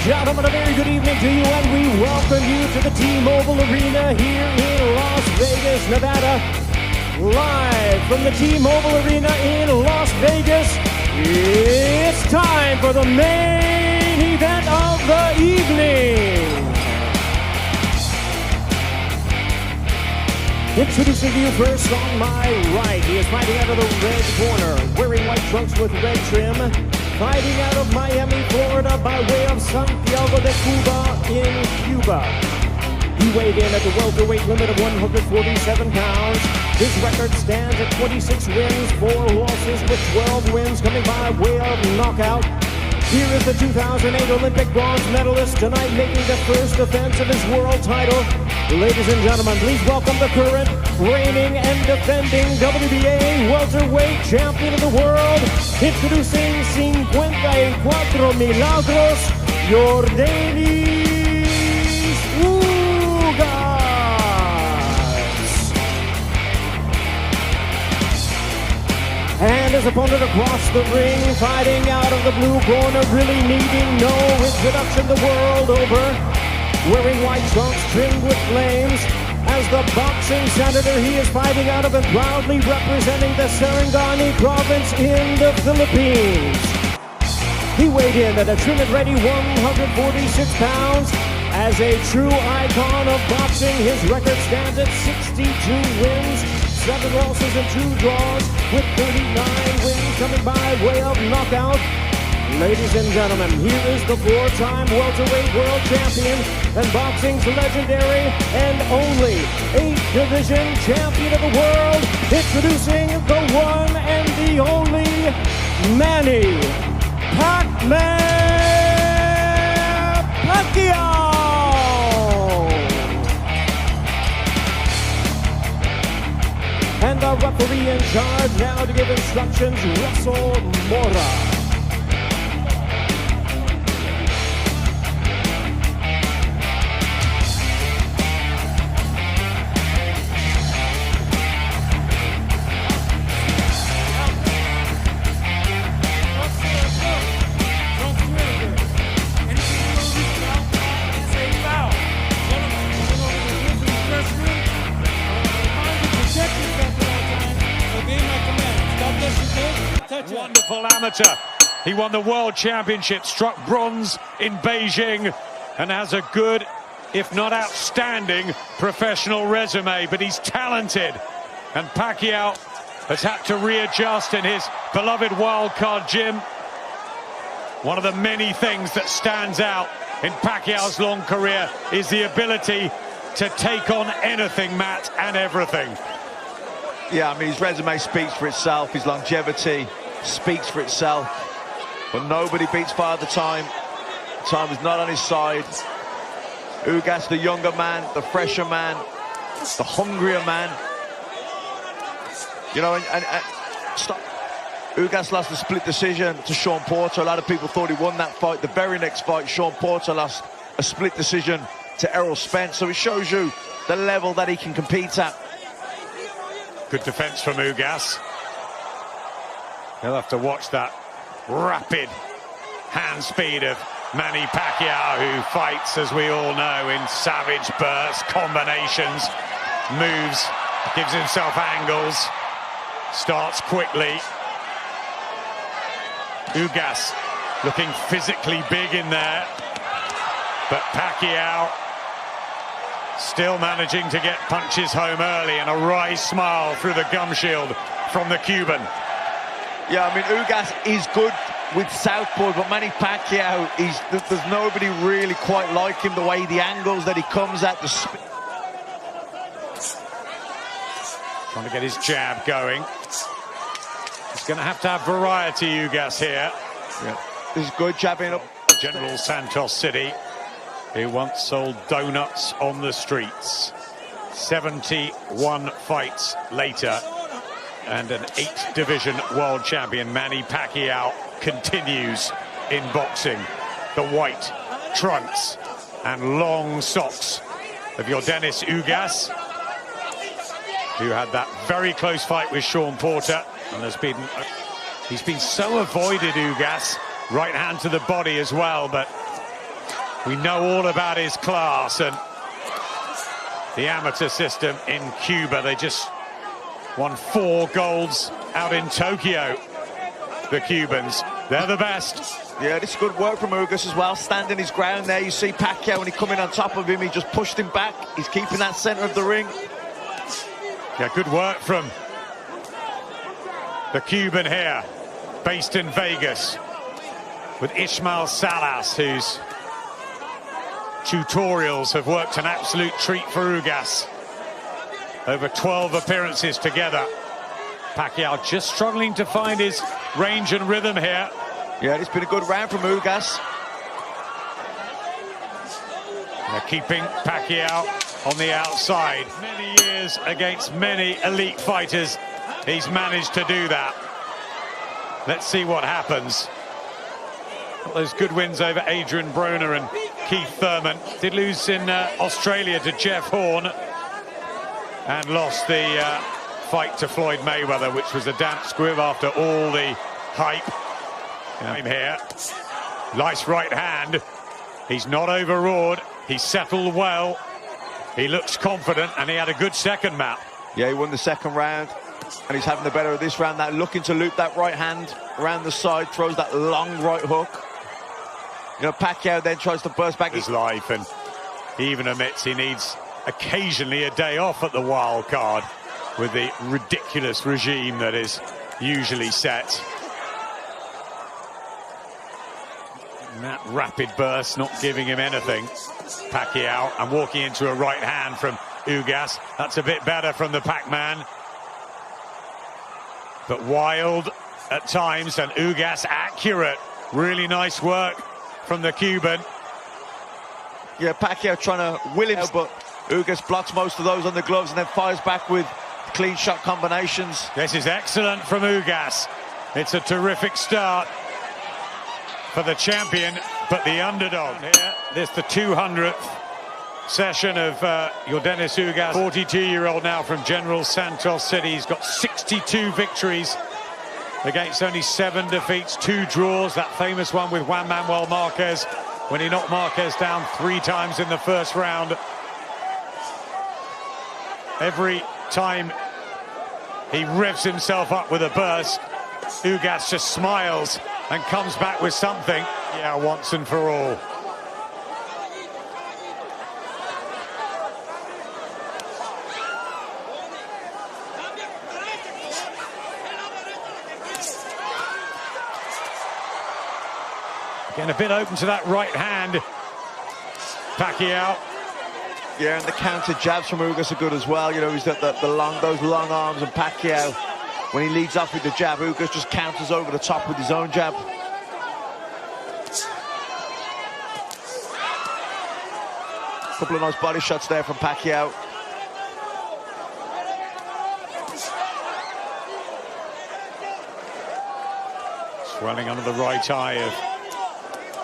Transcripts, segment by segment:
gentlemen, a very good evening to you, and we welcome you to the T-Mobile Arena here in Las Vegas, Nevada. Live from the T-Mobile Arena in Las Vegas, it's time for the main event of the evening. Introducing you first on my right, he is fighting out of the red corner, wearing white trunks with red trim. Fighting out of Miami, Florida, by way of Santiago de Cuba in Cuba. He weighed in at the welterweight limit of 147 pounds. His record stands at 26 wins, 4 losses, with 12 wins coming by way of knockout. Here is the 2008 Olympic bronze medalist, tonight making the first defense of his world title. Ladies and gentlemen, please welcome the current, reigning and defending WBA welterweight champion of the world, introducing 54 milagros, Yordenis Ugas. And his opponent across the ring, fighting out of the blue corner, really needing no introduction the world over. Wearing white trunks trimmed with flames. As the boxing senator, he is fighting out of and proudly representing the Sarangani province in the Philippines. He weighed in at a trim and ready 146 pounds. As a true icon of boxing, his record stands at 62 wins, 7 losses and 2 draws, with 39 wins coming by way of knockout. Ladies and gentlemen, here is the 4-time welterweight world champion and boxing's legendary and only 8th division champion of the world, introducing the one and the only Manny Pacquiao. And the referee in charge now to give instructions, Russell Mora. Wonderful amateur. He won the World Championship, struck bronze in Beijing, and has a good, if not outstanding, professional resume. But he's talented, and Pacquiao has had to readjust in his beloved wildcard gym. One of the many things that stands out in Pacquiao's long career is the ability to take on anything, Matt, and everything. Yeah, I mean, his resume speaks for itself. His longevity speaks for itself. But nobody beats Father Time. Time is not on his side. Ugas, the younger man, the fresher man, the hungrier man. You know, Ugas lost a split decision to Sean Porter. A lot of people thought he won that fight. The very next fight, Sean Porter lost a split decision to Errol Spence. So it shows you the level that he can compete at. Good defense from Ugas. He'll have to watch that rapid hand speed of Manny Pacquiao, who fights, as we all know, in savage bursts, combinations, moves, gives himself angles, starts quickly. Ugas looking physically big in there, but Pacquiao still managing to get punches home early, and a wry smile through the gum shield from the Cuban. Yeah, I mean, Ugas is good with southpaw, but Manny Pacquiao, there's nobody really quite like him, the way the angles that he comes at, the spin. Trying to get his jab going. He's going to have variety, Ugas, here. Yeah, this is good jabbing up. General Santos City, who once sold donuts on the streets. 71 fights later, and an 8th division world champion, Manny Pacquiao, continues in boxing. The white trunks and long socks of Yordenis Ugas, who had that very close fight with Sean Porter, and he's been so avoided, Ugas. Right hand to the body as well, but We know all about his class and the amateur system in Cuba. They just won 4 golds out in Tokyo, the Cubans. They're the best. Yeah, this is good work from Ugas as well, standing his ground there. You see Pacquiao, when he come in on top of him, he just pushed him back. He's keeping that center of the ring. Yeah, good work from the Cuban here, based in Vegas, with Ishmael Salas, whose tutorials have worked an absolute treat for Ugas. Over 12 appearances together. Pacquiao just struggling to find his range and rhythm here. Yeah, it's been a good round from Ugas. They're keeping Pacquiao on the outside. Many years against many elite fighters, he's managed to do that. Let's see what happens. Got those good wins over Adrian Broner and Keith Thurman. Did lose in Australia to Jeff Horn, and lost the fight to Floyd Mayweather, which was a damp squib after all the hype. I'm here. Nice right hand. He's not overawed. He's settled well. He looks confident, and he had a good second map. Yeah, he won the second round, and he's having the better of this round. That looking to loop that right hand around the side, throws that long right hook. You know, Pacquiao then tries to burst back his life, and he even admits he needs occasionally a day off at the wild card with the ridiculous regime that is usually set. And that rapid burst not giving him anything. Pacquiao, and walking into a right hand from Ugas. That's a bit better from the Pac-Man. But wild at times, and Ugas accurate. Really nice work from the Cuban. Yeah, Pacquiao trying to will him, but Ugas blocks most of those on the gloves and then fires back with clean shot combinations. This is excellent from Ugas. It's a terrific start for the champion, but the underdog here. This the 200th session of Yordenis Ugas, 42-year-old now from General Santos City. He's got 62 victories against only 7 defeats, 2 draws. That famous one with Juan Manuel Marquez, when he knocked Marquez down 3 times in the first round. Every time he revs himself up with a burst, Ugas just smiles and comes back with something. Yeah, once and for all. Getting a bit open to that right hand, Pacquiao. Yeah, and the counter jabs from Ugas are good as well. You know, he's got those long arms, and Pacquiao, when he leads off with the jab, Ugas just counters over the top with his own jab. Couple of nice body shots there from Pacquiao. Swelling under the right eye of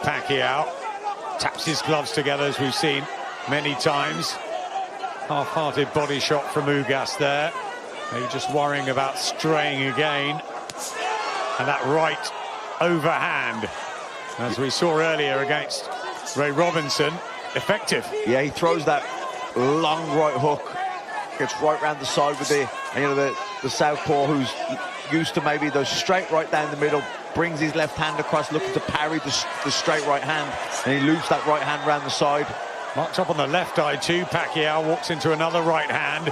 Pacquiao. Taps his gloves together, as we've seen many times. Half-hearted body shot from Ugas there. Maybe just worrying about straying again. And that right overhand, as we saw earlier against Ray Robinson, effective. Yeah, he throws that long right hook, gets right round the side with the southpaw, who's used to maybe the straight right down the middle, brings his left hand across, looking to parry the straight right hand, and he loops that right hand round the side. Marked up on the left eye too. Pacquiao walks into another right hand,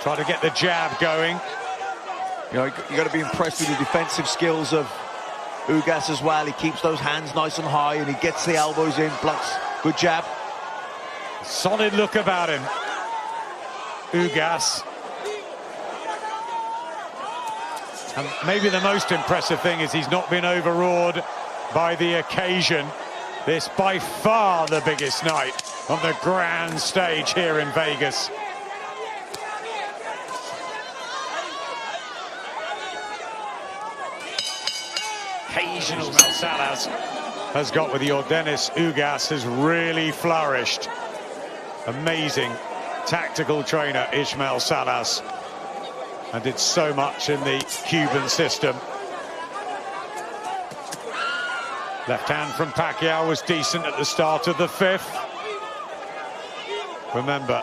try to get the jab going. You know, you got to be impressed with the defensive skills of Ugas as well. He keeps those hands nice and high, and he gets the elbows in, blocks. Good jab. Solid look about him, Ugas. And maybe the most impressive thing is he's not been overawed by the occasion. This by far the biggest night on the grand stage here in Vegas. Occasional Salas has got with Yordenis. Ugas has really flourished. Amazing tactical trainer Ishmael Salas, and did so much in the Cuban system. Left hand from Pacquiao was decent at the start of the fifth. Remember,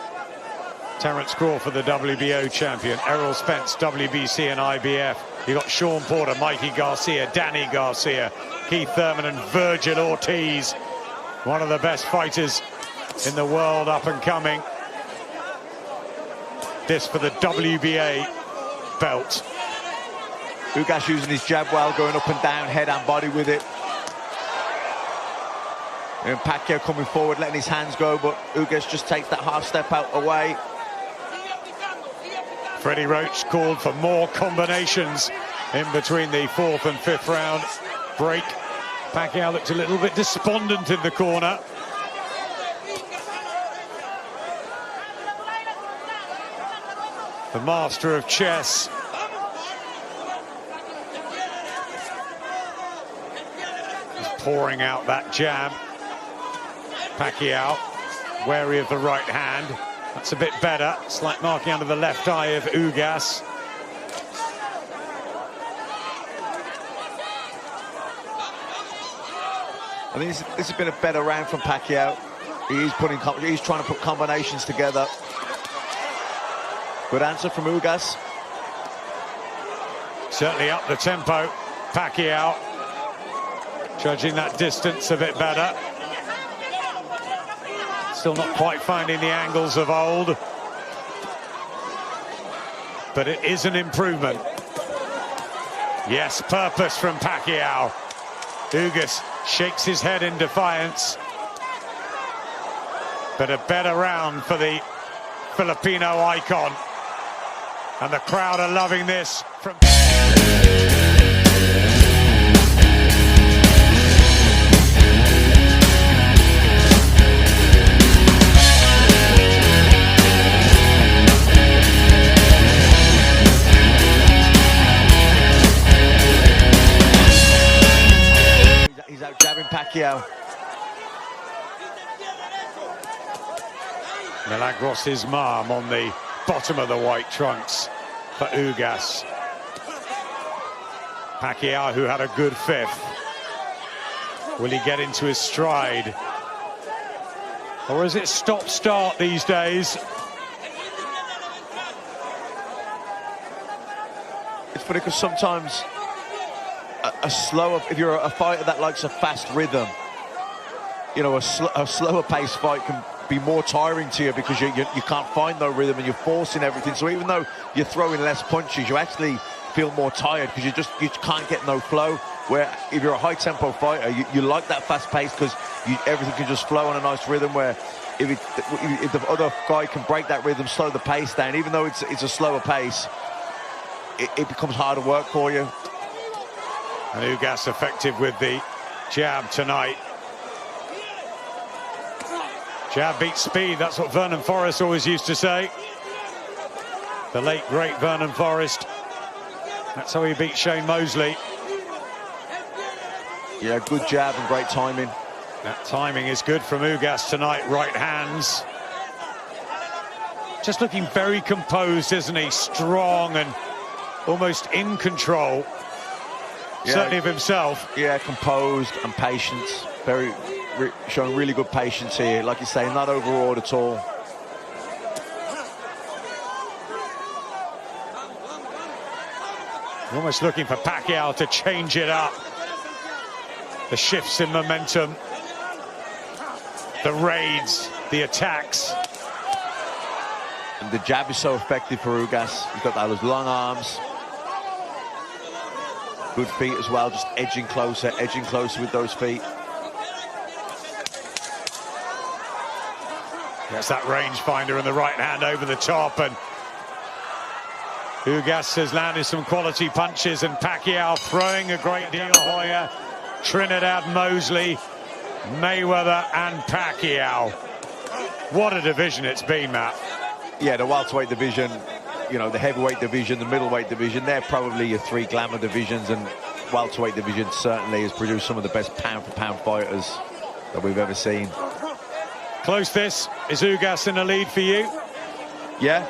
Terence Crawford, the WBO champion, Errol Spence, WBC and IBF. You got Sean Porter, Mikey Garcia, Danny Garcia, Keith Thurman and Virgil Ortiz. One of the best fighters in the world up and coming. This for the WBA belt. Ugas using his jab well, going up and down, head and body with it. And Pacquiao coming forward, letting his hands go, but Ugas just takes that half step out away. Freddie Roach called for more combinations in between the fourth and fifth round break. Pacquiao looked a little bit despondent in the corner. The master of chess. He's pouring out that jab. Pacquiao, wary of the right hand. That's a bit better. Slight marking under the left eye of Ugas. I think this has been a better round from Pacquiao. He's trying to put combinations together. Good answer from Ugas. Certainly up the tempo. Pacquiao judging that distance a bit better. Still not quite finding the angles of old, but it is an improvement. Yes, purpose from Pacquiao. Ugas shakes his head in defiance, but a better round for the Filipino icon, and the crowd are loving this. From He's out jabbing Pacquiao. Milagros' mom on the bottom of the white trunks for Ugas. Pacquiao, who had a good fifth. Will he get into his stride? Or is it stop-start these days? It's funny because sometimes if you're a fighter that likes a fast rhythm, you know, a slower paced fight can be more tiring to you because you can't find no rhythm and you're forcing everything. So even though you're throwing less punches, you actually feel more tired because you can't get no flow. Where if you're a high tempo fighter, you like that fast pace because everything can just flow on a nice rhythm. Where if the other guy can break that rhythm, slow the pace down, even though it's a slower pace, it becomes harder work for you. And Ugas effective with the jab tonight. Jab beats speed, that's what Vernon Forrest always used to say. The late, great Vernon Forrest. That's how he beat Shane Mosley. Yeah, good jab and great timing. That timing is good from Ugas tonight, right hands. Just looking very composed, isn't he? Strong and almost in control. Yeah. Certainly of himself. Yeah, composed and patience. Showing really good patience here. Like you say, not overawed at all. Almost looking for Pacquiao to change it up. The shifts in momentum. The raids, the attacks. And the jab is so effective for Ugas. He's got those long arms. Good feet as well, just edging closer with those feet. There's that rangefinder and the right hand over the top, and Ugas has landed some quality punches, and Pacquiao throwing a great deal. Hoya, Trinidad Mosley, Mayweather and Pacquiao. What a division it's been, Matt. Yeah, the welterweight division, you know, the heavyweight division, the middleweight division, they're probably your three glamour divisions, and welterweight division certainly has produced some of the best pound-for-pound fighters that we've ever seen. Close this. Is Ugas in the lead for you? Yeah,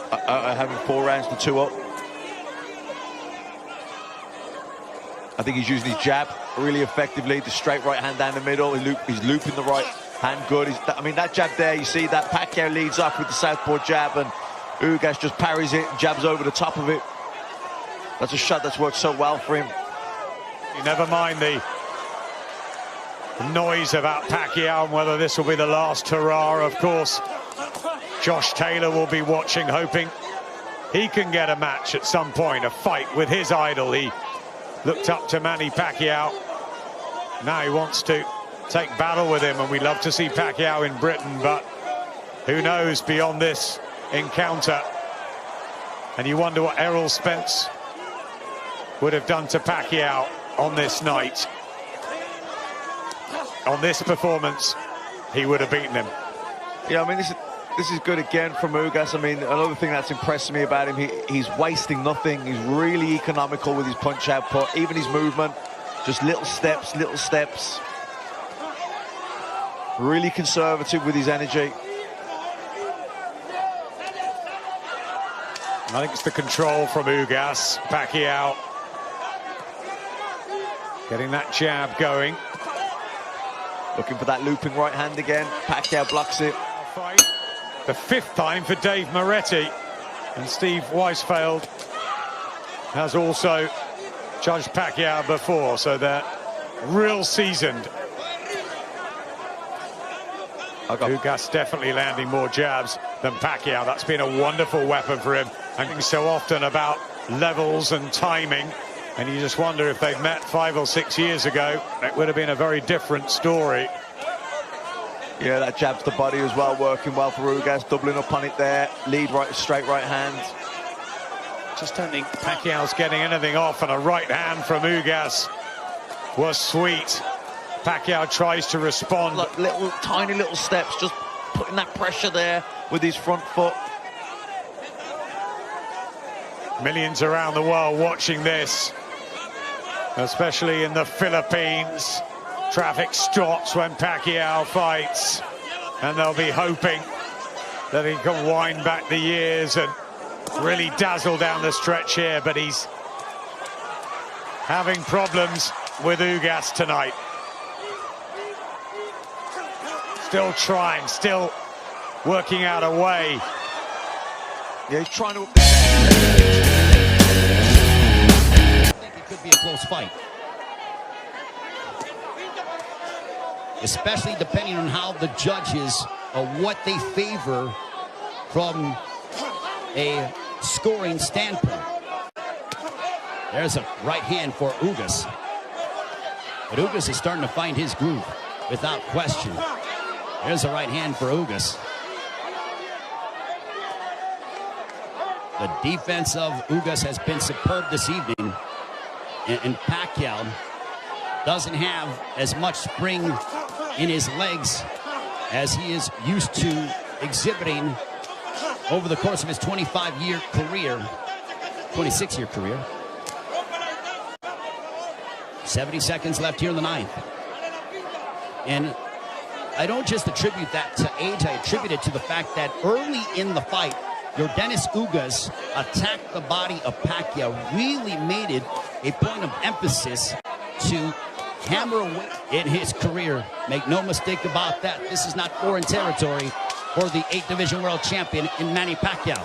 having 4 rounds to 2 up. I think he's using his jab really effectively. The straight right hand down the middle. He's looping the right hand good. I mean, that jab there, you see that Pacquiao leads up with the southpaw jab, and Ugas just parries it, jabs over the top of it. That's a shot that's worked so well for him. You never mind the noise about Pacquiao and whether this will be the last hurrah. Of course, Josh Taylor will be watching, hoping he can get a match at some point, a fight with his idol. He looked up to Manny Pacquiao. Now he wants to take battle with him, and we love to see Pacquiao in Britain, but who knows beyond this encounter. And you wonder what Errol Spence would have done to Pacquiao on this night. On this performance, he would have beaten him. Yeah, I mean, this is good again from Ugas. I mean, another thing that's impressed me about him, he's wasting nothing. He's really economical with his punch output, even his movement. Just little steps, little steps. Really conservative with his energy. I think it's the control from Ugas. Pacquiao getting that jab going. Looking for that looping right hand again. Pacquiao blocks it. Fight. The 5th time for Dave Moretti. And Steve Weisfeld has also judged Pacquiao before, so they're real seasoned. Ugas definitely landing more jabs than Pacquiao. That's been a wonderful weapon for him. I think so often about levels and timing, and you just wonder if they'd met 5 or 6 years ago, it would have been a very different story. Yeah, that jab to the body as well, working well for Ugas, doubling up on it there. Lead right, straight right hand. Just don't think Pacquiao's getting anything off, and a right hand from Ugas was sweet. Pacquiao tries to respond. Look, tiny little steps, just putting that pressure there with his front foot. Millions around the world watching this, especially in the Philippines. Traffic stops when Pacquiao fights, and they'll be hoping that he can wind back the years and really dazzle down the stretch here, but he's having problems with Ugas tonight. Still trying, still working out a way. Yeah, he's trying to... I think it could be a close fight. Especially depending on how the judges, what they favor from a scoring standpoint. There's a right hand for Ugas. But Ugas is starting to find his groove, without question. There's a right hand for Ugas. The defense of Ugas has been superb this evening. And Pacquiao doesn't have as much spring in his legs as he is used to exhibiting over the course of his 25-year career, 26-year career. 70 seconds left here in the 9th. And I don't just attribute that to age, I attribute it to the fact that early in the fight, Yordenis Ugas attacked the body of Pacquiao, really made it a point of emphasis to hammer away in his career. Make no mistake about that. This is not foreign territory for the 8th Division World Champion in Manny Pacquiao.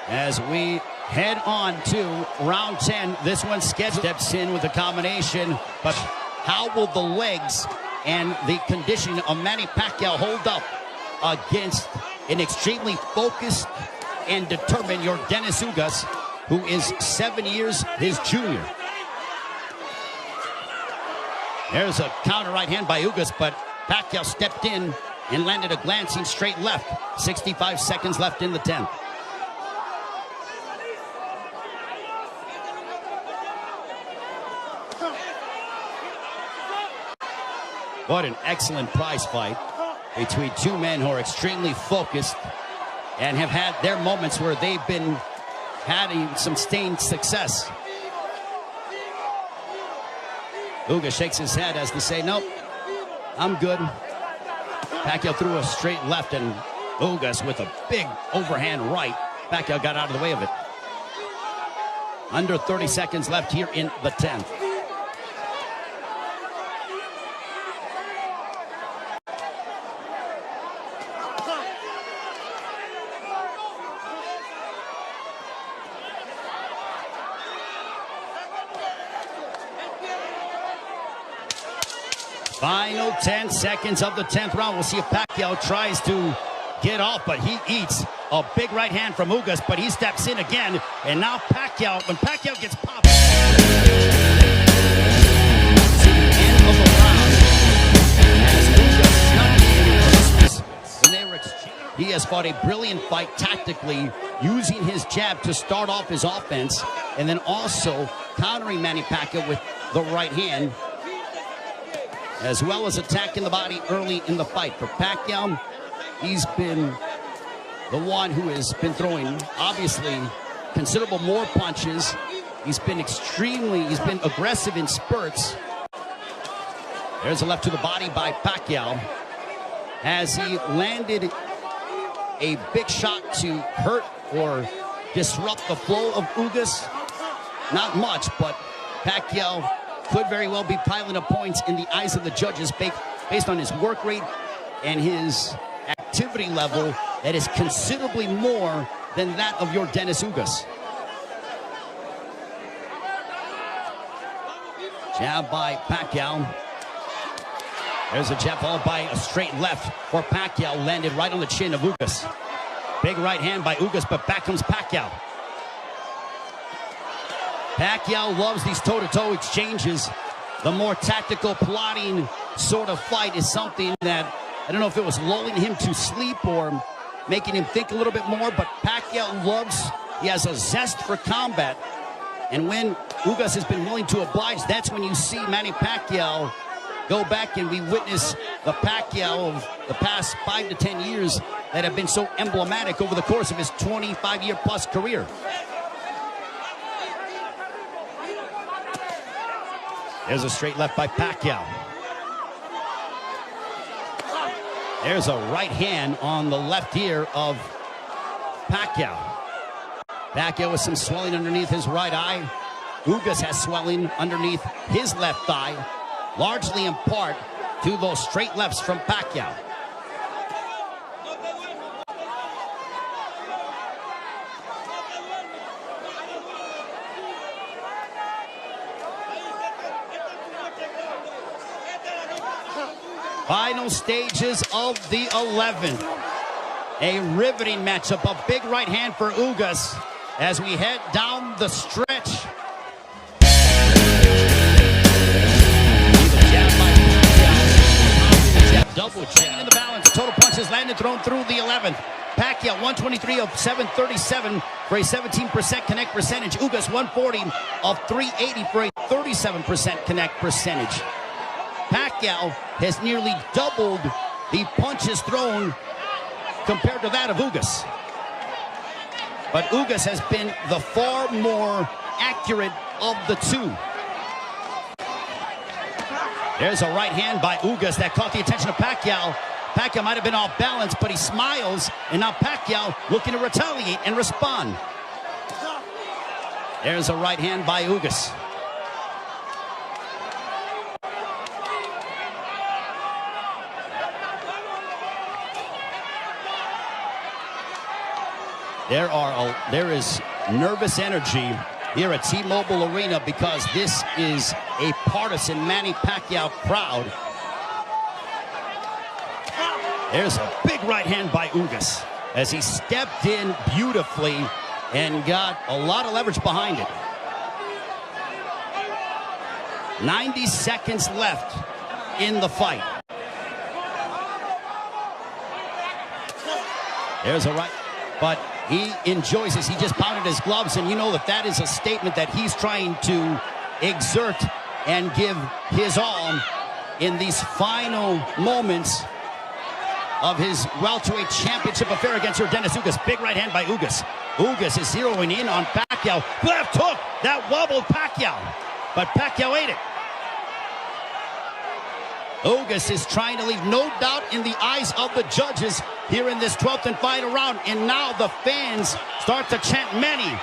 As we head on to round 10, this one scheduled. Steps in with a combination, but how will the legs and the conditioning of Manny Pacquiao hold up against an extremely focused and determined Yordenis Ugas, who is 7 years his junior? There's a counter right hand by Ugas, but Pacquiao stepped in and landed a glancing straight left. 65 seconds left in the 10th. What an excellent prize fight between two men who are extremely focused and have had their moments where they've been having some sustained success. Ugas shakes his head as to say, nope, I'm good. Pacquiao threw a straight left, and Ugas with a big overhand right. Pacquiao got out of the way of it. Under 30 seconds left here in the 10th. Final 10 seconds of the 10th round. We'll see if Pacquiao tries to get off, but he eats a big right hand from Ugas, but he steps in again, and now Pacquiao, when Pacquiao gets popped, to the end of the round, as Ugas snuck in when they were exchanging. He has fought a brilliant fight tactically, using his jab to start off his offense, and then also countering Manny Pacquiao with the right hand, as well as attacking the body early in the fight. For Pacquiao, he's been the one who has been throwing, obviously, considerable more punches. He's been aggressive in spurts. There's a left to the body by Pacquiao, as he landed a big shot to hurt or disrupt the flow of Ugas. Not much, but Pacquiao could very well be piling up points in the eyes of the judges based on his work rate and his activity level that is considerably more than that of Yordenis Ugas. Jab by Pacquiao. There's a jab followed by a straight left for Pacquiao, landed right on the chin of Ugas. Big right hand by Ugas, but back comes Pacquiao. Pacquiao loves these toe-to-toe exchanges. The more tactical, plotting sort of fight is something that, I don't know if it was lulling him to sleep or making him think a little bit more, but Pacquiao loves, he has a zest for combat. And when Ugas has been willing to oblige, that's when you see Manny Pacquiao go back, and we witness the Pacquiao of the past 5 to 10 years that have been so emblematic over the course of his 25-year-plus career. There's a straight left by Pacquiao. There's a right hand on the left ear of Pacquiao. Pacquiao with some swelling underneath his right eye. Ugas has swelling underneath his left thigh, largely in part to those straight lefts from Pacquiao. Final stages of the 11th. A riveting matchup, a big right hand for Ugas as we head down the stretch. Double jab in the balance. Total punches landed, thrown through the 11th. Pacquiao 123 of 737 for a 17% connect percentage. Ugas 140 of 380 for a 37% connect percentage. Pacquiao has nearly doubled the punches thrown compared to that of Ugas. But Ugas has been the far more accurate of the two. There's a right hand by Ugas that caught the attention of Pacquiao. Pacquiao might have been off balance, but he smiles, and now Pacquiao looking to retaliate and respond. There's a right hand by Ugas. There is nervous energy here at T-Mobile Arena because this is a partisan Manny Pacquiao crowd. There's a big right hand by Ugas as he stepped in beautifully and got a lot of leverage behind it. 90 seconds left in the fight. There's a right, but he enjoys this. He just pounded his gloves, and you know that is a statement that he's trying to exert and give his all in these final moments of his welterweight championship affair against Yordenis Ugas. Big right hand by Ugas. Ugas is zeroing in on Pacquiao. Left hook that wobbled Pacquiao, but Pacquiao ate it. Ugas is trying to leave no doubt in the eyes of the judges here in this 12th and final round. And now the fans start to chant Manny.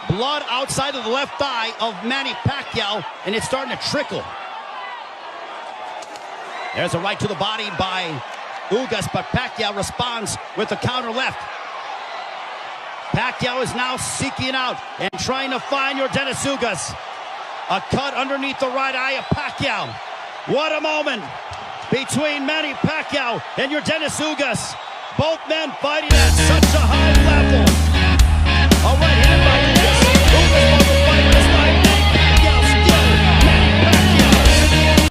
Blood outside of the left thigh of Manny Pacquiao, and it's starting to trickle. There's a right to the body by Ugas, but Pacquiao responds with a counter left. Pacquiao is now seeking out and trying to find Yordenis Ugas. A cut underneath the right eye of Pacquiao. What a moment between Manny Pacquiao and Yordenis Ugas. Both men fighting at such a high level. All right, here